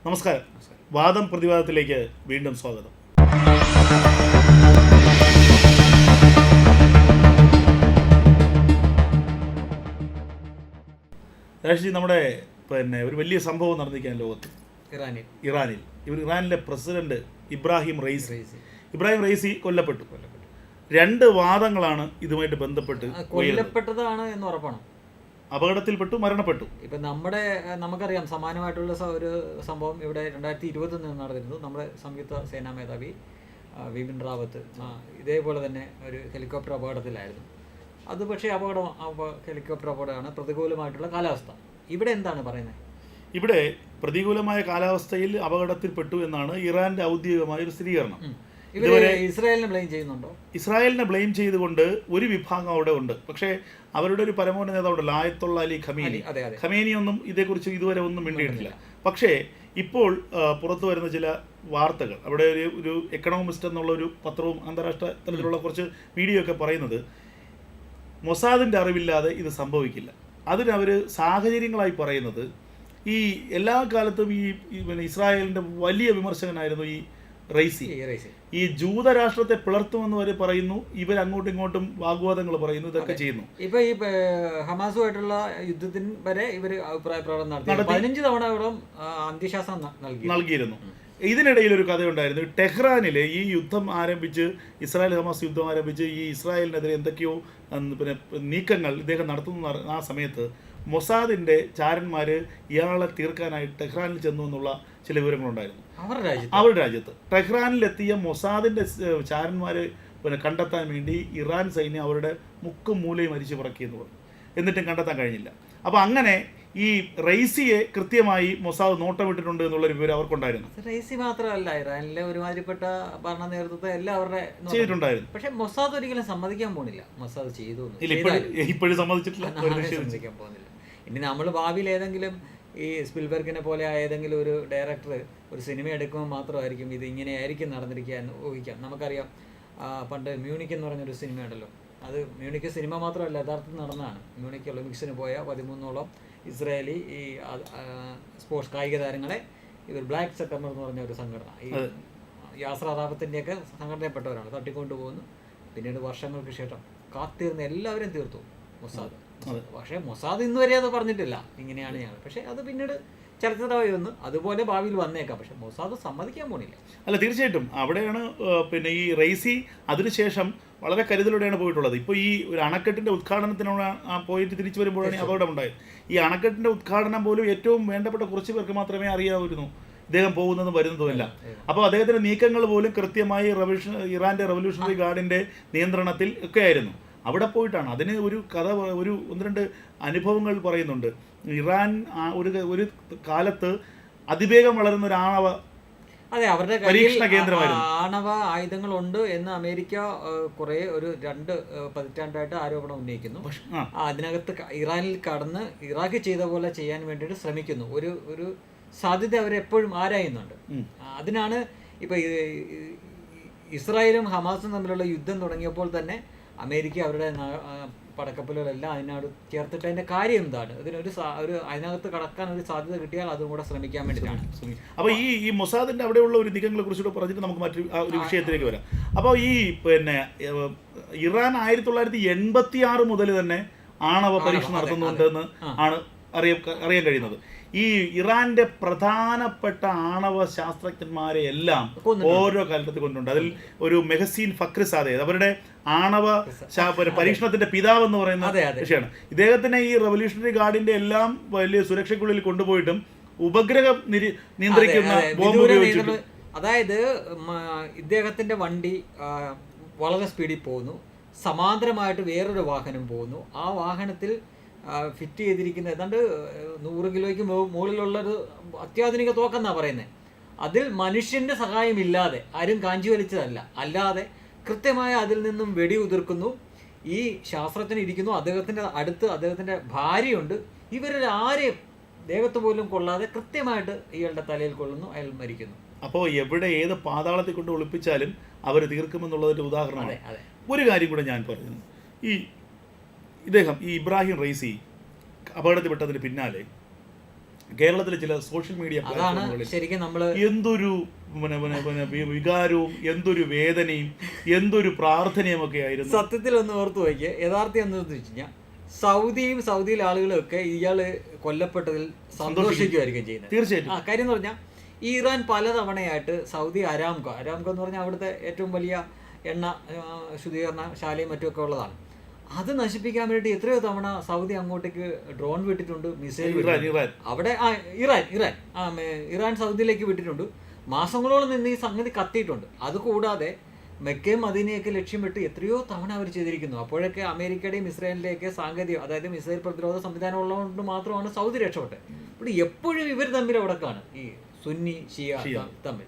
നമസ്കാരം. വാദം പ്രതിവാദത്തിലേക്ക് വീണ്ടും സ്വാഗതം. രാഷ്ട്രീയ നമ്മുടെ ഒരു വലിയ സംഭവം നടന്നിരിക്കാൻ ലോകത്ത് ഇറാനിൽ ഇറാനിലെ പ്രസിഡന്റ് ഇബ്രാഹിം റൈസി കൊല്ലപ്പെട്ടു. രണ്ട് വാദങ്ങളാണ് ഇതുമായിട്ട് ബന്ധപ്പെട്ട് കൊല്ലപ്പെട്ടതാണ് എന്ന് ഉറപ്പാണ്. അപകടത്തിൽപ്പെട്ടു, മരണപ്പെട്ടു. ഇപ്പം നമുക്കറിയാം സമാനമായിട്ടുള്ള ഒരു സംഭവം ഇവിടെ 2021 നടന്നിരുന്നു. നമ്മുടെ സംയുക്ത സേനാ മേധാവി വിപിൻ റാവത്ത് ഇതേപോലെ തന്നെ ഒരു ഹെലികോപ്റ്റർ അപകടത്തിലായിരുന്നു. അത് പക്ഷേ ഹെലികോപ്റ്റർ അപകടമാണ്, പ്രതികൂലമായിട്ടുള്ള കാലാവസ്ഥ. ഇവിടെ എന്താണ് പറയുന്നത്? ഇവിടെ പ്രതികൂലമായ കാലാവസ്ഥയിൽ അപകടത്തിൽപ്പെട്ടു എന്നാണ് ഇറാന്റെ ഔദ്യോഗികമായ ഒരു സ്ഥിരീകരണം. ഇസ്രായേലിനെ ബ്ലെയിം ചെയ്യുന്നുണ്ടോ? ഇസ്രായേലിനെ ബ്ലെയിം ചെയ്തുകൊണ്ട് ഒരു വിഭാഗം അവിടെ ഉണ്ട്. പക്ഷേ അവരുടെ ഒരു പരമോന്നത നേതാവുണ്ടല്ലോ, ആയത്തുള്ള അലി ഖമേനി ഒന്നും ഇതേക്കുറിച്ച് ഇതുവരെ ഒന്നും മിണ്ടിയിട്ടില്ല. പക്ഷേ ഇപ്പോൾ പുറത്തു വരുന്ന ചില വാർത്തകൾ, അവിടെ ഒരു എക്കണോമിസ്റ്റ് എന്നുള്ള ഒരു പത്രവും അന്താരാഷ്ട്ര തലത്തിലുള്ള കുറച്ച് വീഡിയോ ഒക്കെ പറയുന്നത് മൊസാദിൻ്റെ അറിവില്ലാതെ ഇത് സംഭവിക്കില്ല. അതിനവർ സാഹചര്യങ്ങളായി പറയുന്നത് ഈ എല്ലാ കാലത്തും ഈ ഇസ്രായേലിൻ്റെ വലിയ വിമർശകനായിരുന്നു ഈ റൈസി. ഈ ജൂതരാഷ്ട്രത്തെ പിളർത്തുമെന്ന് വരെ പറയുന്നു. ഇവർ അങ്ങോട്ടും ഇങ്ങോട്ടും വാഗ്വാദങ്ങൾ പറയുന്നു, ഇതൊക്കെ ചെയ്യുന്നു. ഇപ്പൊ ഈ ഹമാസുമായിട്ടുള്ള യുദ്ധത്തിന് വരെ ഇവർ അഭിപ്രായ പ്രകടനം നടത്തി 15 തവണ അന്ത്യശാസനം നൽകിയിരുന്നു. ഇതിനിടയിൽ ഒരു കഥയുണ്ടായിരുന്നു. ടെഹ്റാനിലെ ഈ യുദ്ധം ആരംഭിച്ച്, ഇസ്രായേൽ ഹമാസ് യുദ്ധം ആരംഭിച്ച് ഈ ഇസ്രായേലിനെതിരെ എന്തൊക്കെയോ നീക്കങ്ങൾ ഇദ്ദേഹം നടത്തുന്ന ആ സമയത്ത് മൊസാദിൻ്റെ ചാരന്മാർ ഇയാളെ തീർക്കാനായി ടെഹ്റാനിൽ ചെന്നു എന്നുള്ള ചില വിവരങ്ങളുണ്ടായിരുന്നു. അവരുടെ രാജ്യത്ത് ടെഹ്റാനിലെത്തിയ മൊസാദിൻ്റെ ചാരന്മാർ കണ്ടെത്താൻ വേണ്ടി ഇറാൻ സൈന്യം അവരുടെ മുക്കും മൂലയും അരിച്ചു പറക്കിയെന്ന് പറഞ്ഞു. എന്നിട്ടും കണ്ടെത്താൻ കഴിഞ്ഞില്ല. അപ്പോൾ അങ്ങനെ ഈ റൈസിയെ കൃത്യമായി മൊസാദ് നോട്ടമിട്ടിട്ടുണ്ട് എന്നുള്ളൊരു വിവരം അവർക്കുണ്ടായിരുന്നു. റൈസി മാത്രമല്ല, ഇറാനിലെ ഒരുമാതിരിപ്പെട്ട ഭരണ നേതൃത്വത്തെ എല്ലാം അവരുടെ ചെയ്തിട്ടുണ്ടായിരുന്നു. പക്ഷെ മൊസാദ് ഒരിക്കലും സമ്മതിക്കാൻ പോകുന്നില്ല. മൊസാദ് ചെയ്തു ഇപ്പോഴും സമ്മതിച്ചിട്ടില്ല, സമ്മതിക്കാൻ പോകുന്നില്ല. ഇനി നമ്മൾ ഭാവിയിൽ ഏതെങ്കിലും ഈ സ്പിൽബർഗിനെ പോലെ ഏതെങ്കിലും ഒരു ഡയറക്ടർ ഒരു സിനിമ എടുക്കുമ്പോൾ മാത്രമായിരിക്കും ഇത് ഇങ്ങനെയായിരിക്കും നടന്നിരിക്കുക എന്ന് ഊഹിക്കാം. നമുക്കറിയാം പണ്ട് മ്യൂണിക് എന്ന് പറഞ്ഞൊരു സിനിമ ഉണ്ടല്ലോ, അത് മ്യൂണിക് സിനിമ മാത്രമല്ല, യഥാർത്ഥത്തിൽ നടന്നതാണ്. മ്യൂണിക് ഒളിമ്പിക്സിന് പോയ 13ഓളം ഇസ്രായേലി ഈ സ്പോർട്സ് കായിക താരങ്ങളെ ഇവർ ബ്ലാക്ക് സെപ്റ്റംബർ എന്ന് പറഞ്ഞ ഒരു സംഘടന, ഈ യാസർ അറാഫത്തിൻ്റെയൊക്കെ സംഘടനയിൽപ്പെട്ടവരാണ്, തട്ടിക്കൊണ്ടുപോകുന്നു. പിന്നീട് വർഷങ്ങൾക്ക് ശേഷം കാത്തിരുന്ന എല്ലാവരും തീർത്തു മൊസാദ്. പക്ഷേ മൊസാദ് ഇന്ന് വരെ അത് പറഞ്ഞിട്ടില്ല ഇങ്ങനെയാണ് ഞങ്ങൾ. പക്ഷേ അത് പിന്നീട് ചരിത്രമായി വന്നു. അതുപോലെ ഭാവിയിൽ വന്നേക്കാം. പക്ഷെ മൊസാദ് സമ്മതിക്കാൻ പോണില്ല. അല്ല, തീർച്ചയായിട്ടും അവിടെയാണ് ഈ റൈസി അതിനുശേഷം വളരെ കരുതലോടെയാണ് പോയിട്ടുള്ളത്. ഇപ്പോൾ ഈ ഒരു അണക്കെട്ടിൻ്റെ ഉദ്ഘാടനത്തിനുള്ള പോയിട്ട് തിരിച്ചു വരുമ്പോഴാണ് അപകടം ഉണ്ടായത്. ഈ അണക്കെട്ടിൻ്റെ ഉദ്ഘാടനം പോലും ഏറ്റവും വേണ്ടപ്പെട്ട കുറച്ച് പേർക്ക് മാത്രമേ അറിയാവുന്നു ഇദ്ദേഹം പോകുന്നതും വരുന്നതുമല്ല. അപ്പോൾ അദ്ദേഹത്തിൻ്റെ നീക്കങ്ങൾ പോലും കൃത്യമായി ഇറാൻ്റെ റവല്യൂഷണറി ഗാർഡിൻ്റെ നിയന്ത്രണത്തിൽ ഒക്കെ ആയിരുന്നു. അവിടെ പോയിട്ടാണ് അതിന് ഒരു കഥ, ഒരു 1-2 അനുഭവങ്ങൾ പറയുന്നുണ്ട്. ഇറാൻ ഒരു കാലത്ത് അതിവേഗം വളരുന്ന ഒരു അവരുടെ പരീക്ഷണ കേന്ദ്രമായിരുന്നു. ആണവ ആയുധങ്ങളുണ്ട് എന്ന് അമേരിക്ക കുറെ ഒരു 2 പതിറ്റാണ്ടായിട്ട് ആരോപണം ഉന്നയിക്കുന്നു. അതിനകത്ത് ഇറാനിൽ കടന്ന് ഇറാഖ് ചെയ്ത പോലെ ചെയ്യാൻ വേണ്ടിയിട്ട് ശ്രമിക്കുന്നു. ഒരു സാധ്യത അവരെപ്പോഴും ആരായുന്നുണ്ട്. അതിനാണ് ഇപ്പൊ ഇസ്രായേലും ഹമാസും തമ്മിലുള്ള യുദ്ധം തുടങ്ങിയപ്പോൾ തന്നെ അമേരിക്ക അവരുടെ പടക്കപ്പലുകളെല്ലാം അതിനോട് ചേർത്തിട്ട് അതിന്റെ കാര്യം എന്താണ്, ഇതിനൊരു അതിനകത്ത് കടക്കാൻ ഒരു സാധ്യത കിട്ടിയാൽ അതും കൂടെ ശ്രമിക്കാൻ വേണ്ടിയിട്ടാണ്. അപ്പോൾ ഈ മൊസാദിന്റെ അവിടെയുള്ള ഒരു നീക്കങ്ങളെ കുറിച്ചുകൂടെ പറഞ്ഞിട്ട് നമുക്ക് മറ്റൊരു ഒരു വിഷയത്തിലേക്ക് വരാം. അപ്പോൾ ഈ ഇറാൻ 1986 മുതൽ തന്നെ ആണവ പരീക്ഷണം നടത്തുന്നുണ്ടെന്ന് ആണ് അറിയാൻ കഴിയുന്നത്. ഈ ഇറാന്റെ പ്രധാനപ്പെട്ട ആണവ ശാസ്ത്രജ്ഞന്മാരെ എല്ലാം ഓരോ കാലത്ത് കൊണ്ടുണ്ട്. അതിൽ ഒരു മെഹസീൻ ഫക്രിസാദെ, അവരുടെ ആണവ പരീക്ഷണത്തിന്റെ പിതാവ് എന്ന് പറയുന്ന വിഷയമാണ്. ഇദ്ദേഹത്തിനെ ഈ റവല്യൂഷണറി ഗാർഡിന്റെ എല്ലാം വലിയ സുരക്ഷയ്ക്കുള്ളിൽ കൊണ്ടുപോയിട്ടും ഉപഗ്രഹം നിയന്ത്രിക്കുന്ന ബോംബ് ഉപയോഗിച്ചിട്ട്, അതായത് ഇദ്ദേഹത്തിന്റെ വണ്ടി വളരെ സ്പീഡിൽ പോകുന്നു, സമാന്തരമായിട്ട് വേറൊരു വാഹനം പോകുന്നു. ആ വാഹനത്തിൽ ഫിറ്റ് ചെയ്തിരിക്കുന്ന ഏതാണ്ട് 100 കിലോയ്ക്ക് മുകളിലുള്ളൊരു അത്യാധുനിക തോക്കെന്നാണ് പറയുന്നത്. അതിൽ മനുഷ്യൻ്റെ സഹായമില്ലാതെ, ആരും കാഞ്ചി വലിച്ചതല്ല, അല്ലാതെ കൃത്യമായ അതിൽ നിന്നും വെടി ഉതിർക്കുന്നു. ഈ ശാസ്ത്രജ്ഞൻ ഇരിക്കുന്നു, അദ്ദേഹത്തിൻ്റെ അടുത്ത് അദ്ദേഹത്തിൻ്റെ ഭാര്യയുണ്ട്. ഇവരിൽ ആരെയും ദേഹത്ത് പോലും കൊള്ളാതെ കൃത്യമായിട്ട് ഇയാളുടെ തലയിൽ കൊള്ളുന്നു, അയാൾ മരിക്കുന്നു. അപ്പോൾ എവിടെ ഏത് പാതാളത്തിൽ കൊണ്ട് ഒളിപ്പിച്ചാലും അവർ തീർക്കുമെന്നുള്ളതിൻ്റെ ഉദാഹരണമാണ്. ഒരു കാര്യം കൂടെ ഞാൻ പറയുന്നു. ഇദ്ദേഹം ഈ ഇബ്രാഹിം റൈസി അപകടത്തിൽപ്പെട്ടതിന് പിന്നാലെ കേരളത്തിലെ ചില സോഷ്യൽ മീഡിയ പ്ലാറ്റ്ഫോമുകളിൽ എന്തൊരു വികാരവും എന്തൊരു വേദനയും എന്തൊരു പ്രാർത്ഥനയും ഒക്കെ ആയിരുന്നു. സത്യത്തിൽ ഒന്ന് ഓർത്തു നോക്കിയ യഥാർത്ഥം എന്താണെന്ന് വെച്ച് കഴിഞ്ഞാൽ സൗദിയിലെ ആളുകളും ഒക്കെ ഇയാള് കൊല്ലപ്പെട്ടതിൽ സന്തോഷിക്കുമായിരിക്കും ചെയ്യുന്നത്. തീർച്ചയായിട്ടും. കാര്യം എന്ന് പറഞ്ഞാൽ ഇറാൻ പലതവണയായിട്ട് സൗദി അരാംകോ എന്ന് പറഞ്ഞാൽ അവിടുത്തെ ഏറ്റവും വലിയ എണ്ണ ശുദ്ധീകരണ ശാലയും മറ്റുമൊക്കെ ഉള്ളതാണ്. അത് നശിപ്പിക്കാൻ വേണ്ടി എത്രയോ തവണ സൗദി അങ്ങോട്ടേക്ക് ഡ്രോൺ വിട്ടിട്ടുണ്ട്, മിസൈൽ അവിടെ ഇറാൻ സൗദിയിലേക്ക് വിട്ടിട്ടുണ്ട്. മാസങ്ങളോളം നിന്ന് ഈ സംഗതി കത്തിയിട്ടുണ്ട്. അതുകൂടാതെ മെക്കയും മദീനയൊക്കെ ലക്ഷ്യമിട്ട് എത്രയോ തവണ അവർ ചെയ്തിരിക്കുന്നു. അപ്പോഴൊക്കെ അമേരിക്കയുടെയും ഇസ്രായേലിൻ്റെയൊക്കെ സാങ്കേതിക, അതായത് മിസൈൽ പ്രതിരോധ സംവിധാനം ഉള്ളതുകൊണ്ട് മാത്രമാണ് സൗദി രക്ഷപ്പെട്ടത്. ഇവിടെ എപ്പോഴും ഇവർ തമ്മിൽ അവിടേക്കാണ് ഈ സുന്നി ഷിയ തമ്മിൽ.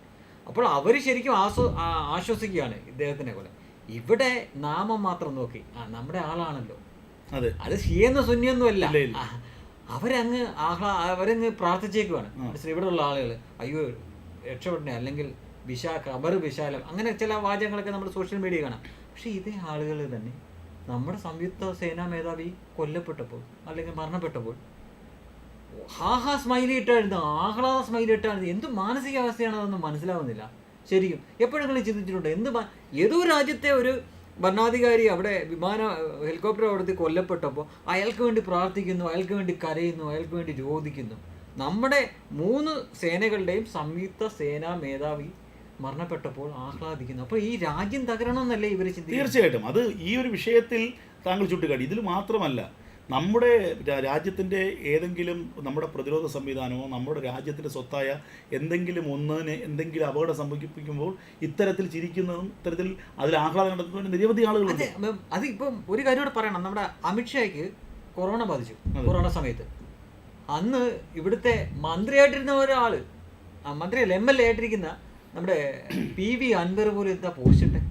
അപ്പോൾ അവർ ശരിക്കും ആശ്വസിക്കുകയാണ് ഇദ്ദേഹത്തിനെ പോലെ. ഇവിടെ നാമം മാത്രം നോക്കി നമ്മുടെ ആളാണല്ലോ, അത് ഷിയെന്നോ സുന്നിയൊന്നും അല്ല, അവരങ്ങ് പ്രാർത്ഥിച്ചേക്കുവാണ്. ഇവിടെയുള്ള ആളുകൾ അയ്യോ രക്ഷപ്പെടണേ, അല്ലെങ്കിൽ ഖബർ വിശാലം, അങ്ങനെ ചില വാചകങ്ങളൊക്കെ നമ്മുടെ സോഷ്യൽ മീഡിയ കാണാം. പക്ഷെ ഇതേ ആളുകൾ തന്നെ നമ്മുടെ സംയുക്ത സേനാ മേധാവി കൊല്ലപ്പെട്ടപ്പോൾ അല്ലെങ്കിൽ മരണപ്പെട്ടപ്പോൾ സ്മൈലി ഇട്ടായിരുന്നു, ആഹ്ലാദ സ്മൈലി ഇട്ടായിരുന്നു. എന്ത് മാനസികാവസ്ഥയാണ് അതൊന്നും മനസ്സിലാവുന്നില്ല ശരിക്കും. എപ്പോഴെങ്കിലും ചിന്തിച്ചിട്ടുണ്ട് ഏതോ രാജ്യത്തെ ഒരു ഭരണാധികാരി അവിടെ ഹെലികോപ്റ്റർ അവിടുത്തെ കൊല്ലപ്പെട്ടപ്പോൾ അയാൾക്ക് വേണ്ടി പ്രാർത്ഥിക്കുന്നു, അയാൾക്ക് വേണ്ടി കരയുന്നു, അയാൾക്ക് വേണ്ടി രോദിക്കുന്നു. നമ്മുടെ 3 സേനകളുടെയും സംയുക്ത സേനാ മേധാവി മരണപ്പെട്ടപ്പോൾ ആഹ്ലാദിക്കുന്നു. അപ്പോൾ ഈ രാജ്യം തകരണമെന്നല്ലേ ഇവർ ചിന്തിക്കുന്നത്? തീർച്ചയായിട്ടും. അത് ഈ ഒരു വിഷയത്തിൽ താങ്കൾ ചൂണ്ടിക്കാട്ടി. ഇതിൽ മാത്രമല്ല, നമ്മുടെ രാജ്യത്തിൻ്റെ ഏതെങ്കിലും നമ്മുടെ പ്രതിരോധ സംവിധാനമോ നമ്മുടെ രാജ്യത്തിൻ്റെ സ്വത്തായ എന്തെങ്കിലും എന്തെങ്കിലും അപകടം സംഭവിക്കുമ്പോൾ ഇത്തരത്തിൽ ചിരിക്കുന്നതും ഇത്തരത്തിൽ അതിൽ ആഹ്ലാദം കണ്ടെത്തുന്ന നിരവധി ആളുകളുണ്ട്. അത് ഇപ്പം ഒരു കാര്യം കൂടെ പറയണം. നമ്മുടെ അമിത്ഷായ്ക്ക് കൊറോണ ബാധിച്ചു. കൊറോണ സമയത്ത് അന്ന് ഇവിടുത്തെ മന്ത്രിയായിട്ടിരുന്ന ഒരാൾ, മന്ത്രിയല്ല MLA ആയിട്ടിരിക്കുന്ന നമ്മുടെ PV അൻവർ പോലും എന്താ പോസ്റ്റ് ഇട്ടെ?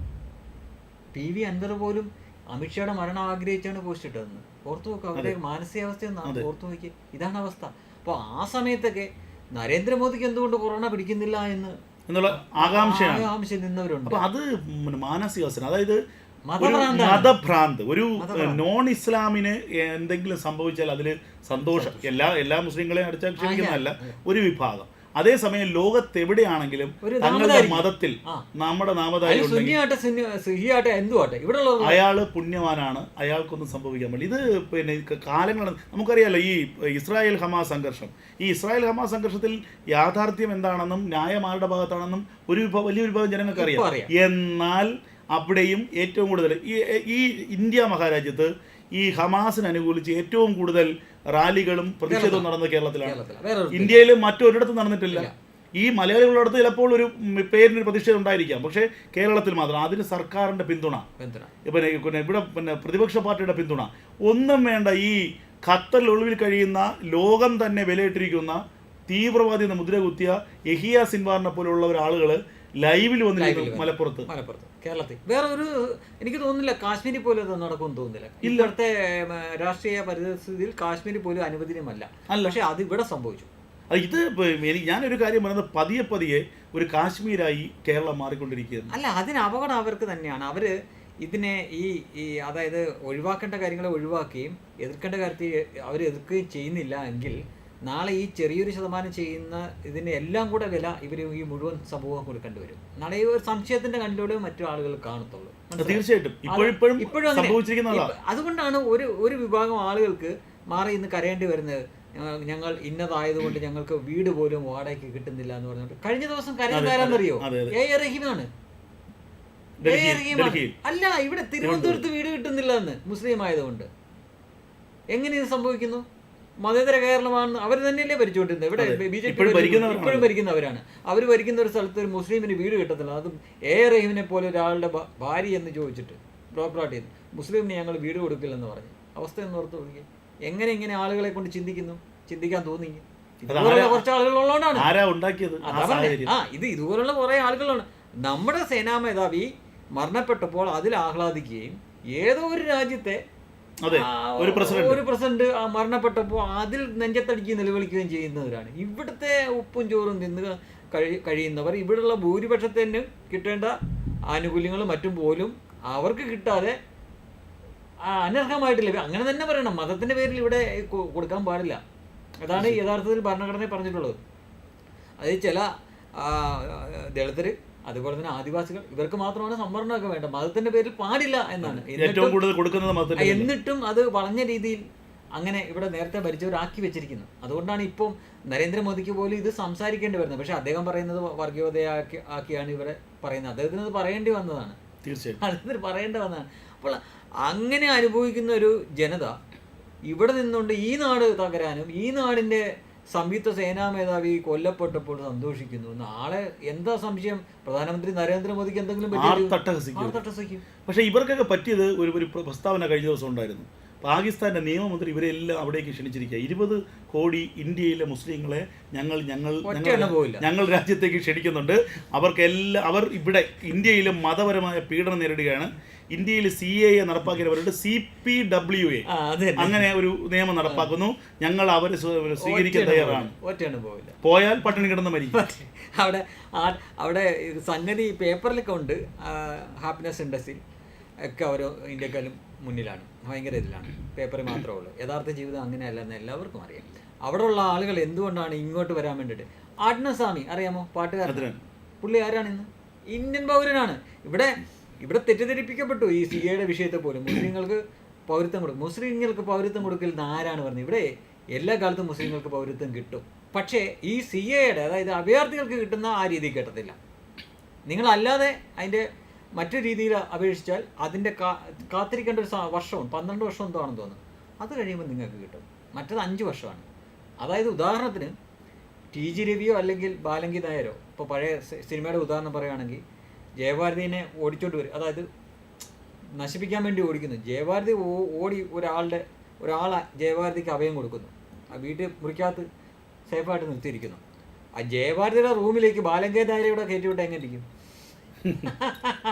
PV അൻവർ പോലും അമിത്ഷായുടെ മരണം ആഗ്രഹിച്ചാണ് പോസ്റ്റ് ഇട്ടതെന്ന്. ഓർത്തു നോക്കുക അവരുടെ മാനസികാവസ്ഥ എന്നാണ്. ഓർത്തു നോക്കി, ഇതാണ് അവസ്ഥ. അപ്പോൾ ആ സമയത്തൊക്കെ നരേന്ദ്രമോദിക്ക് എന്തുകൊണ്ട് കൊറോണ പിടിക്കുന്നില്ല എന്നുള്ള ആകാംക്ഷ നിന്നവരുണ്ട്. അപ്പോൾ അത് മാനസികാവസ്ഥ, അതായത് മതഭ്രാന്ത്. ഒരു നോൺ ഇസ്ലാമിന് എന്തെങ്കിലും സംഭവിച്ചാൽ അതിൽ സന്തോഷം. എല്ലാ മുസ്ലിങ്ങളെയും അടിച്ചാക്ഷേപിക്കുന്നതല്ല ഒരു വിഭാഗം. അതേസമയം ലോകത്തെവിടെയാണെങ്കിലും തങ്ങളുടെ മതത്തിൽ നമ്മുടെ നാമധാരി അയാള് പുണ്യവാനാണ്, അയാൾക്കൊന്നും സംഭവിക്കാൻ പറ്റില്ല. ഇത് പിന്നെ കാലങ്ങൾ നമുക്കറിയാലോ. ഈ ഇസ്രായേൽ ഹമാസ് സംഘർഷം, ഈ ഇസ്രായേൽ ഹമാസ് സംഘർഷത്തിൽ യാഥാർത്ഥ്യം എന്താണെന്നും ന്യായം ആരുടെ ഭാഗത്താണെന്നും വലിയ വിഭാഗം ജനങ്ങൾക്ക് അറിയാം. എന്നാൽ അവിടെയും ഏറ്റവും കൂടുതൽ ഈ ഇന്ത്യ മഹാരാജ്യത്ത് ഈ ഹമാസിന് അനുകൂലിച്ച് ഏറ്റവും കൂടുതൽ റാലികളും പ്രതിഷേധവും നടന്നത് കേരളത്തിലാണ്. ഇന്ത്യയിൽ മറ്റൊരിടത്തും നടന്നിട്ടില്ല. ഈ മലയാളികളുടെ അടുത്ത് ചിലപ്പോൾ ഒരു പേരിനൊരു പ്രതിഷേധം ഉണ്ടായിരിക്കാം, പക്ഷേ കേരളത്തിൽ മാത്രം. അതിന് സർക്കാരിൻ്റെ പിന്തുണ, ഇവിടെ പ്രതിപക്ഷ പാർട്ടിയുടെ പിന്തുണ ഒന്നും വേണ്ട. ഈ ഖത്തറിൽ ഒളിവിൽ കഴിയുന്ന, ലോകം തന്നെ വിലയിട്ടിരിക്കുന്ന തീവ്രവാദി എന്ന മുദ്ര കുത്തിയ യഹിയ സിൻവാറിനെ പോലുള്ള ഒരാളുകൾ ലൈവിൽ വന്നിരിക്കുന്നു മലപ്പുറത്ത്, കേരളത്തിൽ. വേറെ ഒരു എനിക്ക് തോന്നുന്നില്ല കാശ്മീരിൽ പോലും അത് നടക്കുമെന്ന് തോന്നുന്നില്ല. ഇവിടുത്തെ രാഷ്ട്രീയ പരിസ്ഥിതിയിൽ കാശ്മീരിൽ പോലും അനുവദനീയമല്ല. പക്ഷെ അത് ഇവിടെ സംഭവിച്ചു. ഇത് ഞാനൊരു കാര്യം പറയുന്നത്, പതിയെ ഒരു കാശ്മീരായി കേരളം മാറിക്കൊണ്ടിരിക്കുകയാണ്. അല്ല, അതിന് അപകടം അവർക്ക് തന്നെയാണ്. അവര് ഇതിനെ ഈ അതായത് ഒഴിവാക്കേണ്ട കാര്യങ്ങളെ ഒഴിവാക്കുകയും എതിർക്കേണ്ട കാര്യത്തിൽ അവർ എതിർക്കുകയും ചെയ്യുന്നില്ല എങ്കിൽ നാളെ ഈ ചെറിയൊരു ശതമാനം ചെയ്യുന്ന ഇതിന് എല്ലാം കൂടെ വില ഇവർ ഈ മുഴുവൻ സമൂഹം കൊടുക്കേണ്ടി വരും. നാളെ ഈ ഒരു സംശയത്തിന്റെ കണ്ണിലൂടെ മറ്റു ആളുകൾ കാണത്തുള്ളൂ. തീർച്ചയായിട്ടും. അതുകൊണ്ടാണ് ഒരു വിഭാഗം ആളുകൾക്ക് മാറി ഇന്ന് കരയേണ്ടി വരുന്നത്. ഞങ്ങൾ ഇന്നതായതുകൊണ്ട് ഞങ്ങൾക്ക് വീട് പോലും വാടകയ്ക്ക് കിട്ടുന്നില്ല എന്ന് പറഞ്ഞിട്ട് കഴിഞ്ഞ ദിവസം കരയാരെന്നറിയോ? റഹീമാണ്. അല്ല, ഇവിടെ തിരുവനന്തപുരത്ത് വീട് കിട്ടുന്നില്ല എന്ന്, മുസ്ലിം ആയതുകൊണ്ട്. എങ്ങനെ ഇത് സംഭവിക്കുന്നു? മതേതര കേരളമാണെന്ന് അവർ തന്നെയല്ലേ ഭരിച്ചുകൊണ്ടിരുന്നത്. ഇവിടെ BJP ഇപ്പോഴും ഭരിക്കുന്നവരാണ്. അവർ ഭരിക്കുന്ന ഒരു സ്ഥലത്ത് ഒരു മുസ്ലിമിന് വീട് കിട്ടത്തില്ല. അതും റഹീമിനെ പോലെ ഒരാളുടെ ഭാര്യ എന്ന് ചോദിച്ചിട്ട് പ്രോപ്പറായിട്ട് ചെയ്തു, മുസ്ലിമിന് ഞങ്ങൾ വീട് കൊടുക്കില്ലെന്ന് പറഞ്ഞു. അവസ്ഥ എന്ന് ഓർത്ത് നോക്കി. എങ്ങനെ ഇങ്ങനെ ആളുകളെ കൊണ്ട് ചിന്തിക്കാൻ തോന്നി? ഇതുപോലുള്ള കുറച്ച് ആളുകളുള്ളതുകൊണ്ടാണ്. ഇതുപോലുള്ള കുറെ ആളുകളാണ്. നമ്മുടെ സേനാ മേധാവി മരണപ്പെട്ടപ്പോൾ അതിൽ ആഹ്ലാദിക്കുകയും ഏതോ ഒരു രാജ്യത്തെ ഒരു പ്രസിഡന്റ് മരണപ്പെട്ടപ്പോൾ അതിൽ നെഞ്ചത്തടിക്കുകയും നിലവിളിക്കുകയും ചെയ്യുന്നവരാണ്. ഇവിടുത്തെ ഉപ്പും ചോറും തിന്ന് കഴിയുന്നവർ, ഇവിടെയുള്ള ഭൂരിപക്ഷത്തിന് കിട്ടേണ്ട ആനുകൂല്യങ്ങളും മറ്റും പോലും അവർക്ക് കിട്ടാതെ അനർഹമായിട്ട് ലഭ്യം. അങ്ങനെ തന്നെ പറയണം. മതത്തിന്റെ പേരിൽ ഇവിടെ കൊടുക്കാൻ പാടില്ല. അതാണ് യഥാർത്ഥത്തിൽ ഭരണഘടനയിൽ പറഞ്ഞിട്ടുള്ളത്. അതായത് ചില ദളിതർ അതുപോലെ തന്നെ ആദിവാസികൾ ഇവർക്ക് മാത്രമാണ് സംവരണമൊക്കെ വേണ്ട, മതത്തിന്റെ പേരിൽ പാടില്ല എന്നാണ്. എന്നിട്ടും അത് വളഞ്ഞ രീതിയിൽ അങ്ങനെ ഇവിടെ നേരത്തെ ഭരിച്ചവരാക്കി വെച്ചിരിക്കുന്നു. അതുകൊണ്ടാണ് ഇപ്പം നരേന്ദ്രമോദിക്ക് പോലും ഇത് സംസാരിക്കേണ്ടി വരുന്നത്. പക്ഷെ അദ്ദേഹം പറയുന്നത് വർഗീയതയാക്കിയാണ് ഇവിടെ പറയുന്നത്. അദ്ദേഹത്തിന് അത് പറയേണ്ടി വന്നതാണ്, അദ്ദേഹത്തിന് പറയേണ്ടി വന്നതാണ്. അപ്പോൾ അങ്ങനെ അനുഭവിക്കുന്ന ഒരു ജനത ഇവിടെ നിന്നുകൊണ്ട് ഈ നാട് തകരാനും ഈ നാടിൻ്റെ സംയുക്ത സേനാ മേധാവി കൊല്ലപ്പെട്ടപ്പോൾ സന്തോഷിക്കുന്നു. നാളെ എന്താ സംശയം, പ്രധാനമന്ത്രി നരേന്ദ്രമോദിക്ക് എന്തെങ്കിലും തട്ടഹസിക്കും. പക്ഷേ ഇവർക്കൊക്കെ പറ്റിയത് ഒരു പ്രസ്താവന കഴിഞ്ഞ ദിവസം ഉണ്ടായിരുന്നു. പാകിസ്ഥാന്റെ നിയമമന്ത്രി ഇവരെല്ലാം അവിടേക്ക് ക്ഷണിച്ചിരിക്കുക. 20 കോടി ഇന്ത്യയിലെ മുസ്ലിങ്ങളെ ഞങ്ങൾ രാജ്യത്തേക്ക് ക്ഷണിക്കുന്നുണ്ട്. അവർ ഇവിടെ ഇന്ത്യയിൽ മതപരമായ പീഡനം നേരിടുകയാണ്. ഇന്ത്യയിൽ CAA നടപ്പാക്കിയവരുടെ CPWA അങ്ങനെ ഒരു നിയമം നടപ്പാക്കുന്നു. ഞങ്ങൾ അവരെ സ്വീകരിക്കാൻ തയ്യാറാണ്. പോയാൽ പട്ടിണി കിടന്ന് മരിക്കും. അവിടെ സംഗതി പേപ്പറിലൊക്കെ ഉണ്ട്. ഹാപ്പിനെസ് ഇൻഡസ്ട്രി ഒക്കെ ഓരോ ഇന്ത്യക്കാരും മുന്നിലാണ്, ഭയങ്കര ഇതിലാണ്. പേപ്പറിൽ മാത്രമേ ഉള്ളൂ. യഥാർത്ഥ ജീവിതം അങ്ങനെയല്ലെന്ന് എല്ലാവർക്കും അറിയാം. അവിടെയുള്ള ആളുകൾ എന്തുകൊണ്ടാണ് ഇങ്ങോട്ട് വരാൻ വേണ്ടിയിട്ട്? ആട്നസ്വാമി അറിയാമോ, പാട്ടുകാരൻ? പുള്ളി ആരാണ്? ഇന്ന് ഇന്ത്യൻ പൗരനാണ്. ഇവിടെ തെറ്റിദ്ധരിപ്പിക്കപ്പെട്ടു ഈ CAA വിഷയത്തെ പോലും. മുസ്ലിങ്ങൾക്ക് പൗരത്വം കൊടുക്കൽ ആരാണ് പറഞ്ഞത്? ഇവിടെ എല്ലാ കാലത്തും മുസ്ലിങ്ങൾക്ക് പൗരത്വം കിട്ടും. പക്ഷേ ഈ CAA അതായത് അഭയാർത്ഥികൾക്ക് കിട്ടുന്ന ആ രീതിയിൽ കിട്ടത്തില്ല. നിങ്ങളല്ലാതെ അതിൻ്റെ മറ്റു രീതിയിൽ അപേക്ഷിച്ചാൽ അതിൻ്റെ കാത്തിരിക്കേണ്ട ഒരു വർഷവും 12 വർഷം എന്തോ ആണെന്ന് തോന്നുന്നു. അത് കഴിയുമ്പോൾ നിങ്ങൾക്ക് കിട്ടും. മറ്റത് 5 വർഷമാണ്. അതായത് ഉദാഹരണത്തിന് TG രവിയോ അല്ലെങ്കിൽ ബാലങ്കി നായരോ, ഇപ്പോൾ പഴയ സിനിമയുടെ ഉദാഹരണം പറയുകയാണെങ്കിൽ, ജയഭാരതിനെ ഓടിച്ചോണ്ട് വരും, അതായത് നശിപ്പിക്കാൻ വേണ്ടി ഓടിക്കുന്നു. ജയഭാരതി ഓടി ഒരാളെ ജയഭാരതിക്ക് അഭയം കൊടുക്കുന്നു. ആ വീട്ടിൽ മുറിക്കകത്ത് സേഫായിട്ട് നിർത്തിയിരിക്കുന്നു. ആ ജയഭാരതിയുടെ റൂമിലേക്ക് ബാലങ്കി നായരയുടെ കയറ്റിവിട്ട് എങ്ങനെ ഇരിക്കും?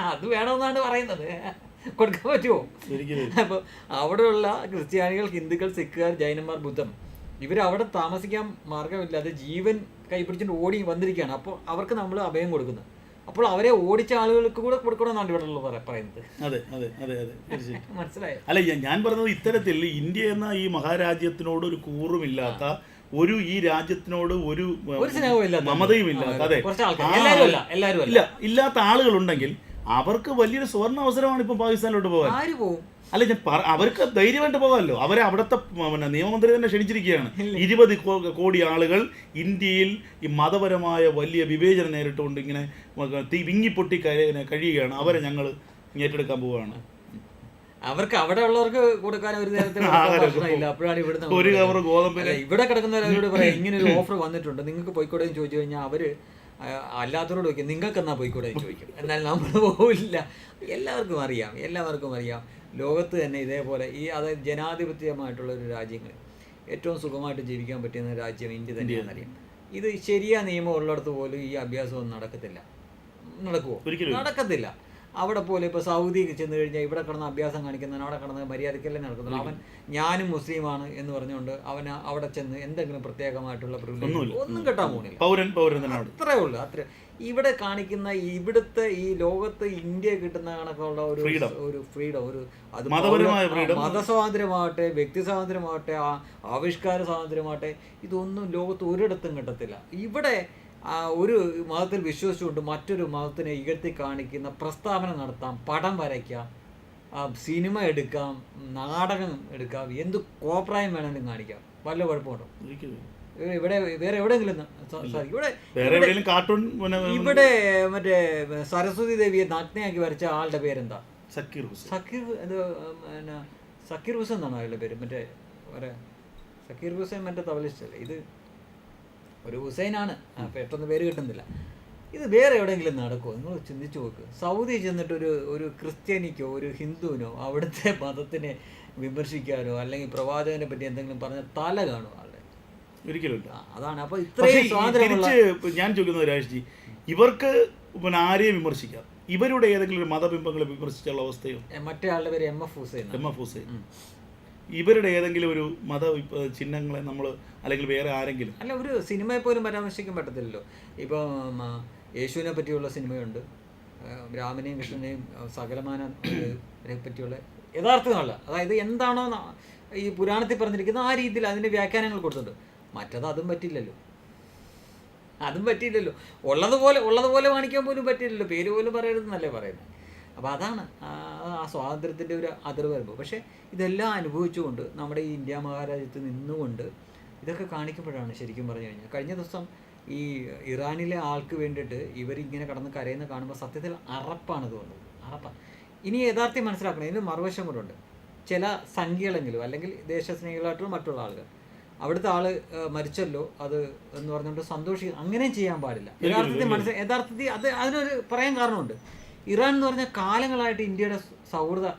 അത് വേണമെന്നാണ് പറയുന്നത്. കൊടുക്കാൻ പറ്റുമോ? അപ്പോൾ അവിടെയുള്ള ക്രിസ്ത്യാനികൾ, ഹിന്ദുക്കൾ, സിഖുകാർ, ജൈനന്മാർ, ബുദ്ധം ഇവരവിടെ താമസിക്കാൻ മാർഗമില്ലാതെ ജീവൻ കൈപ്പിടിച്ചിട്ട് ഓടി വന്നിരിക്കുകയാണ്. അപ്പോൾ അവർക്ക് നമ്മൾ അഭയം കൊടുക്കുന്നത്. അപ്പോൾ അവരെ ഓടിച്ച ആളുകൾക്ക് കൂടെ കൊടുക്കണമെന്നാണ് ഇവിടെ പറയുന്നത്. മനസ്സിലായോ? അല്ല, ഞാൻ പറഞ്ഞത് ഇത്തരത്തിൽ ഇന്ത്യ എന്ന ഈ മഹാരാജ്യത്തിനോട് ഒരു കൂറുമില്ലാത്ത, ഈ രാജ്യത്തിനോട് ഒരു മമതയും ഇല്ലാത്ത, ഇല്ലാത്ത ആളുകളുണ്ടെങ്കിൽ അവർക്ക് വലിയൊരു സുവർണ അവസരമാണ് ഇപ്പം പാകിസ്ഥാനിലോട്ട് പോകാൻ. ആര് പോകും? അല്ല, അവർക്ക് ധൈര്യമായിട്ട് പോകാമല്ലോ. അവരെ അവിടുത്തെ നിയമമന്ത്രി തന്നെ ക്ഷണിച്ചിരിക്കുകയാണ്. 20 കോടി ആളുകൾ ഇന്ത്യയിൽ ഈ മതപരമായ വലിയ വിവേചനം നേരിട്ടുകൊണ്ട് ഇങ്ങനെ വിങ്ങിപ്പൊട്ടി കഴിയുകയാണ്. അവരെ ഞങ്ങൾ ഏറ്റെടുക്കാൻ പോവുകയാണ്. അവർക്ക് അവിടെ ഉള്ളവർക്ക് കൊടുക്കാൻ ഒരു നേരത്തെ ഇല്ല. അപ്പോഴാണ് ഒരു കവർ ഗോതമ്പ് ഇവിടെ കിടക്കുന്നവരോട് പറയാം, ഇങ്ങനെ ഒരു ഓഫർ വന്നിട്ടുണ്ട്, നിങ്ങൾക്ക് പോയിക്കോടെ എന്ന് ചോദിച്ചു കഴിഞ്ഞാൽ അവര് അല്ലാത്തവരോട് ചോദിക്കും, നിങ്ങൾക്ക് എന്നാ പോയിക്കോടെ എന്ന് ചോദിക്കും. എന്നാൽ നമ്മൾ പോവില്ല. എല്ലാവർക്കും അറിയാം ലോകത്ത് തന്നെ ഇതേപോലെ അതായത് ജനാധിപത്യമായിട്ടുള്ള ഒരു രാജ്യങ്ങൾ ഏറ്റവും സുഖമായിട്ട് ജീവിക്കാൻ പറ്റുന്ന രാജ്യം ഇന്ത്യ തന്നെയാണെന്നറിയാം. ഇത് ശരിയായ നിയമം ഉള്ളിടത്ത് പോലും ഈ അഭ്യാസമൊന്നും നടക്കത്തില്ല. അവിടെ പോലെ ഇപ്പോൾ സൗദി ചെന്ന് കഴിഞ്ഞാൽ ഇവിടെ കിടന്ന് അഭ്യാസം കാണിക്കുന്നവൻ അവിടെ കിടന്ന് മര്യാദയ്ക്കല്ലേ നടക്കുന്നുള്ളൂ. അവൻ ഞാനും മുസ്ലിമാണ് എന്ന് പറഞ്ഞുകൊണ്ട് അവന് അവിടെ ചെന്ന് എന്തെങ്കിലും പ്രത്യേകമായിട്ടുള്ള പ്രിവിലേജ് ഒന്നും കിട്ടാൻ പോകുന്നില്ല. അത്രേ ഉള്ളൂ. ഇവിടെ കാണിക്കുന്ന ഇവിടുത്തെ ഈ ലോകത്ത് ഇന്ത്യ കിട്ടുന്ന കണക്കുള്ള ഒരു ഫ്രീഡം, അത് മതസ്വാതന്ത്ര്യമാവട്ടെ, വ്യക്തി സ്വാതന്ത്ര്യമാവട്ടെ, ആവിഷ്കാര സ്വാതന്ത്ര്യമാവട്ടെ, ഇതൊന്നും ലോകത്ത് ഒരിടത്തും കിട്ടത്തില്ല. ഇവിടെ ഒരു മതത്തിൽ വിശ്വസിച്ചുകൊണ്ട് മറ്റൊരു മതത്തിനെ ഇകഴ്ത്തി കാണിക്കുന്ന പ്രസ്താവന നടത്താം, പടം വരയ്ക്കാം, സിനിമ എടുക്കാം, നാടകം എടുക്കാം, എന്ത് കോപ്രായം വേണമെങ്കിലും കാണിക്കാം. വല്ല കുഴപ്പമുണ്ടോ? ഇവിടെ വേറെ എവിടെയെങ്കിലും ഇവിടെ മറ്റേ സരസ്വതി ദേവിയെ നഗ്നയാക്കി വരച്ച ആളുടെ പേരെന്താ? സക്കീർ ഹുസൈൻ എന്നാണ് അയാളുടെ പേര്. മറ്റേ സക്കീർ ഹുസൈൻ മറ്റേ തബലിസ്റ്റ് അല്ലേ? ഇത് ഒരു ഹുസൈനാണ്, പെട്ടെന്ന് പേര് കിട്ടുന്നില്ല. ഇത് വേറെ എവിടെയെങ്കിലും നടക്കുമോ? നിങ്ങൾ ചിന്തിച്ചു നോക്ക്. സൗദി ചെന്നിട്ട് ഒരു ക്രിസ്ത്യാനിക്കോ ഒരു ഹിന്ദുവിനോ അവിടുത്തെ മതത്തിനെ വിമർശിക്കാനോ അല്ലെങ്കിൽ പ്രവാചകനെ പറ്റി എന്തെങ്കിലും പറഞ്ഞ തല കാണുമോ ആളുടെ? ഒരിക്കലും. അതാണ്. അപ്പോൾ ഇത്രയും സ്വാതന്ത്ര്യം ഞാൻ ചോദിക്കുന്നത് രാജ്ജി, ഇവർക്ക് ആരെയും വിമർശിക്കാം, ഇവരുടെ ഏതെങ്കിലും ഒരു മതബിംബങ്ങളെ വിമർശിച്ചുള്ള അവസ്ഥയോ? മറ്റേ ആളുടെ പേര് MF ഹുസൈൻ. ഇവരുടെ ഏതെങ്കിലും ഒരു മത ചിഹ്നങ്ങളെ നമ്മൾ അല്ലെങ്കിൽ വേറെ ആരെങ്കിലും അല്ല, ഒരു സിനിമയെ പോലും പരാമർശിക്കാൻ പറ്റത്തില്ലല്ലോ. ഇപ്പം യേശുവിനെ പറ്റിയുള്ള സിനിമയുണ്ട്, രാമനെയും കൃഷ്ണനെയും സകലമാനെ പറ്റിയുള്ള യഥാർത്ഥമല്ല, അതായത് എന്താണോ ഈ പുരാണത്തിൽ പറഞ്ഞിരിക്കുന്നത് ആ രീതിയിൽ അതിൻ്റെ വ്യാഖ്യാനങ്ങൾ കൊടുത്തിട്ടുണ്ട്. മറ്റത് അതും പറ്റില്ലല്ലോ, ഉള്ളതുപോലെ കാണിക്കാൻ പോലും പറ്റില്ലല്ലോ, പേര് പോലും പറയരുതെന്നല്ലേ പറയുന്നത്. അപ്പോൾ അതാണ് ആ സ്വാതന്ത്ര്യത്തിൻ്റെ ഒരു അതിർവ് വരുമ്പോൾ. പക്ഷേ ഇതെല്ലാം അനുഭവിച്ചുകൊണ്ട് നമ്മുടെ ഈ ഇന്ത്യ മഹാരാജ്യത്ത് നിന്നുകൊണ്ട് ഇതൊക്കെ കാണിക്കുമ്പോഴാണ് ശരിക്കും പറഞ്ഞു കഴിഞ്ഞാൽ, കഴിഞ്ഞ ദിവസം ഈ ഇറാനിലെ ആൾക്ക് വേണ്ടിയിട്ട് ഇവരിങ്ങനെ കടന്ന് കരയുന്ന കാണുമ്പോൾ സത്യത്തിൽ അറപ്പാണ് തോന്നുന്നത്, അറപ്പാണ്. ഇനി യഥാർത്ഥം മനസ്സിലാക്കണം, ഇതിന് മറുവശം കൊണ്ടുണ്ട്. ചില സംഖ്യകളെങ്കിലും അല്ലെങ്കിൽ ദേശസ്നേഹികളായിട്ടുള്ള മറ്റുള്ള ആളുകൾ അവിടുത്തെ ആള് മരിച്ചല്ലോ അത് എന്ന് പറഞ്ഞുകൊണ്ട് സന്തോഷിക്കുക, അങ്ങനെയും ചെയ്യാൻ പാടില്ല. യഥാർത്ഥത്തിൽ അതിനൊരു പറയാൻ കാരണമുണ്ട്. ഇറാൻ എന്ന് പറഞ്ഞാൽ കാലങ്ങളായിട്ട് ഇന്ത്യയുടെ സുഹൃത്ത്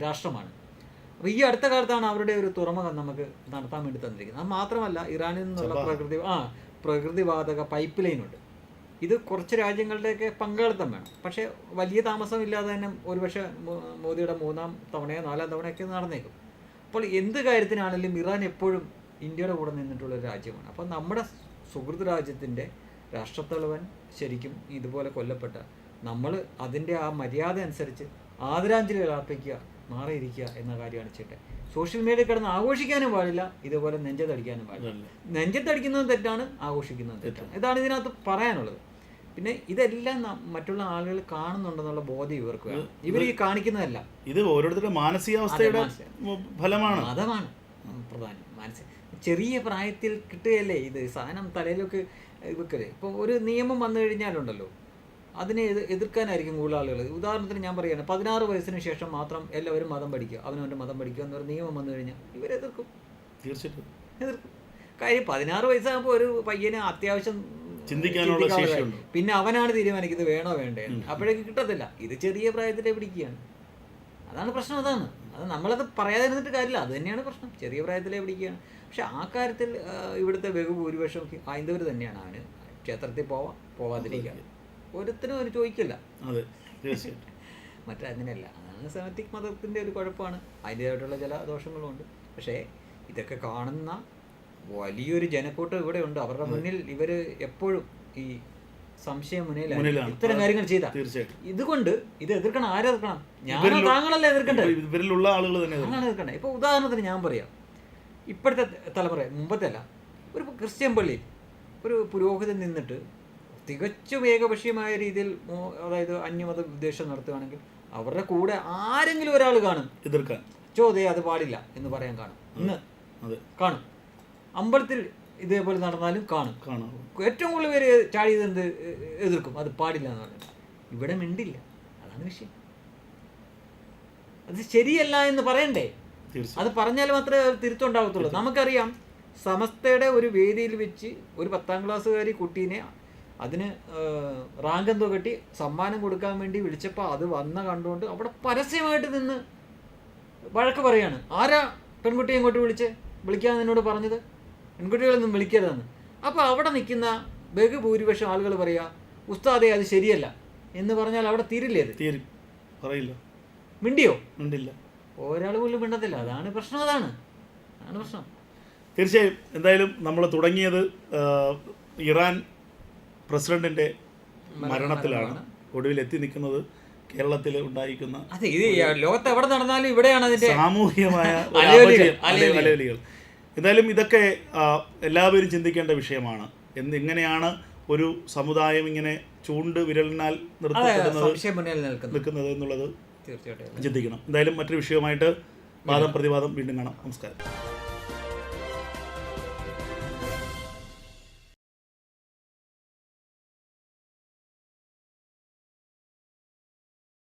രാഷ്ട്രമാണ്. അപ്പോൾ ഈ അടുത്ത കാലത്താണ് അവരുടെ ഒരു തുറമുഖം നമുക്ക് നടത്താൻ വേണ്ടി തന്നിരിക്കുന്നത്. അത് മാത്രമല്ല, ഇറാനിൽ നിന്നുള്ള പ്രകൃതിവാതക പൈപ്പ് ലൈനുണ്ട്. ഇത് കുറച്ച് രാജ്യങ്ങളുടെയൊക്കെ പങ്കാളിത്തം വേണം. പക്ഷേ വലിയ താമസമില്ലാതെ തന്നെ ഒരുപക്ഷെ മോദിയുടെ 3ാം തവണയോ 4ാം തവണയൊക്കെ നടന്നേക്കും. അപ്പോൾ എന്ത് കാര്യത്തിനാണെങ്കിലും ഇറാൻ എപ്പോഴും ഇന്ത്യയുടെ കൂടെ നിന്നിട്ടുള്ളൊരു രാജ്യമാണ്. അപ്പോൾ നമ്മുടെ സുഹൃത്ത് രാജ്യത്തിൻ്റെ രാഷ്ട്രത്തലവൻ ശരിക്കും ഇതുപോലെ കൊല്ലപ്പെട്ട നമ്മൾ അതിൻ്റെ ആ മര്യാദ അനുസരിച്ച് ആദരാഞ്ജലികൾ അർപ്പിക്കുക, മാറിയിരിക്കുക എന്ന കാര്യമാണ് ചെയ്യേണ്ടത്. സോഷ്യൽ മീഡിയ കിടന്ന് ആഘോഷിക്കാനും പാടില്ല, ഇതുപോലെ നെഞ്ചത്തടിക്കാനും പാടില്ല. നെഞ്ചത്തടിക്കുന്നത് തെറ്റാണ്, ആഘോഷിക്കുന്നത് തെറ്റാണ്. ഇതാണ് ഇതിനകത്ത് പറയാനുള്ളത്. പിന്നെ ഇതെല്ലാം മറ്റുള്ള ആളുകൾ കാണുന്നുണ്ടെന്നുള്ള ബോധ്യം ഇവർക്ക് വേണം. ഇവർ ഈ കാണിക്കുന്നതല്ല, ഇത് ഓരോരുത്തരുടെ മാനസികാവസ്ഥയുടെ ഫലമാണ്, മതമാണ് പ്രധാനം. ചെറിയ പ്രായത്തിൽ കിട്ടുകയല്ലേ ഇത് സാധനം തലയിലൊക്കെ വെക്കല്. ഇപ്പോൾ ഒരു നിയമം വന്നു കഴിഞ്ഞാലുണ്ടല്ലോ, അതിനെ എതിർക്കാനായിരിക്കും കൂടുതൽ ആളുകൾ. ഉദാഹരണത്തിന് ഞാൻ പറയുകയാണ്, 16 വയസ്സിന് ശേഷം മാത്രം എല്ലാവരും മതം പഠിക്കുക, അവനവൻ്റെ മതം പഠിക്കുക എന്നൊരു നിയമം വന്നു കഴിഞ്ഞാൽ ഇവരെതിർക്കും, തീർച്ചയായിട്ടും എതിർക്കും. കാര്യം 16 വയസ്സാകുമ്പോൾ ഒരു പയ്യനെ അത്യാവശ്യം ചിന്തിക്കാനുള്ള ശേഷിയുണ്ട്. പിന്നെ അവനാണ് തീരുമാനിക്കുന്നത് വേണോ വേണ്ടേ, അപ്പോഴേക്ക് കിട്ടത്തില്ല. ഇത് ചെറിയ പ്രായത്തിലെ പിടിക്കുകയാണ്, അതാണ് പ്രശ്നം. അത് നമ്മളത് പറയാതെ ഇരുന്നിട്ട് കാര്യമില്ല, അത് തന്നെയാണ് പ്രശ്നം. ചെറിയ പ്രായത്തിലെ പിടിക്കുകയാണ്. പക്ഷെ ആ കാര്യത്തിൽ ഇവിടുത്തെ ബഹുഭൂരിപക്ഷം ഹൈന്ദവർ തന്നെയാണ്. അവന് ക്ഷേത്രത്തിൽ പോവാതിരിക്കുക, ഒരുത്തിനും അവന് ചോദിക്കില്ല. മറ്റങ്ങനെയല്ല. അതാണ് സെമറ്റിക് മതത്തിൻ്റെ ഒരു കുഴപ്പമാണ്. അതിൻ്റേതായിട്ടുള്ള ചില ദോഷങ്ങളുമുണ്ട്. പക്ഷേ ഇതൊക്കെ കാണുന്ന വലിയൊരു ജനക്കൂട്ടം ഇവിടെ ഉണ്ട്. അവരുടെ മുന്നിൽ ഇവർ എപ്പോഴും ഈ സംശയം മുന്നിലാണ് ഇത്തരം കാര്യങ്ങൾ ചെയ്താൽ. ഇതുകൊണ്ട് ഇത് എതിർക്കണം. ആരെതിർക്കണം? ഞാനോ താങ്കളല്ല എതിർക്കണ്ടേ, ഇവരിലുള്ള ആളുകൾ തന്നെ എതിർക്കണ്ടേ. ഇപ്പോൾ ഉദാഹരണത്തിന് ഞാൻ പറയാം, ഇപ്പോഴത്തെ തലമുറ, മുമ്പത്തെ അല്ല, ഒരു ക്രിസ്ത്യൻ പള്ളിയിൽ ഒരു പുരോഹിതൻ നിന്നിട്ട് തികച്ചും ഏകപക്ഷീയമായ രീതിയിൽ, അതായത് അന്യമത വിദ്വേഷം നടത്തുകയാണെങ്കിൽ അവരുടെ കൂടെ ആരെങ്കിലും ഒരാൾ കാണും എതിർക്കാൻ. ചോദ്യം അത് പാടില്ല എന്ന് പറയാൻ കാണും. ഇന്ന് കാണും. അമ്പലത്തിൽ ഇതേപോലെ നടന്നാലും കാണും. ഏറ്റവും കൂടുതൽ പേര് ചാടിയത് എതിർക്കും, അത് പാടില്ല എന്ന് പറഞ്ഞാൽ. ഇവിടെ മിണ്ടില്ല, അതാണ് വിഷയം. അത് ശരിയല്ല എന്ന് പറയണ്ടേ? അത് പറഞ്ഞാൽ മാത്രമേ തിരുത്തുണ്ടാകത്തുള്ളൂ. നമുക്കറിയാം, സമസ്തയുടെ ഒരു വേദിയിൽ വെച്ച് ഒരു 10ാം ക്ലാസ്സുകാരി കുട്ടീനെ അതിന് റാങ്ക് എന്തോ കെട്ടി സമ്മാനം കൊടുക്കാൻ വേണ്ടി വിളിച്ചപ്പോൾ അത് കണ്ടുകൊണ്ട് അവിടെ പരസ്യമായിട്ട് നിന്ന് വഴക്ക് പറയാണ്. ആരാ പെൺകുട്ടിയെ ഇങ്ങോട്ട് വിളിക്കാൻ എന്നോട് പറഞ്ഞത്? പെൺകുട്ടികളൊന്നും വിളിക്കരുതെന്ന്. അപ്പോൾ അവിടെ നിൽക്കുന്ന ബഹുഭൂരിപക്ഷം ആളുകൾ പറയുക, ഉസ്താദേ അത് ശരിയല്ല എന്ന് പറഞ്ഞാൽ അവിടെ തീരില്ലേ? അത് പറയില്ല. മിണ്ടിയോ? മിണ്ടില്ല. ഒരാൾ പോലും മിണ്ടത്തില്ല. അതാണ് പ്രശ്നം. അതാണ് പ്രശ്നം. തീർച്ചയായും. എന്തായാലും നമ്മൾ തുടങ്ങിയത് ഇറാൻ പ്രസിഡന്റിന്റെ മരണത്തിലാണ്. ഒടുവിൽ എത്തി നിൽക്കുന്നത് കേരളത്തിൽ ഉണ്ടായിരിക്കുന്ന ലോകത്ത് എവിടെ നടന്നാലും ഇവിടെയാണ് അതിന്റെ സാമൂഹികമായ അലവലികൾ. എന്തായാലും ഇതൊക്കെ എല്ലാവരും ചിന്തിക്കേണ്ട വിഷയമാണ്. എങ്ങനെയാണ് ഒരു സമുദായം ഇങ്ങനെ വിരലിനാൽ നിൽക്കുന്നത് എന്നുള്ളത് ചിന്തിക്കണം. എന്തായാലും മറ്റൊരു വിഷയവുമായിട്ട് വാദം പ്രതിവാദം വീണ്ടും കാണാം. നമസ്കാരം.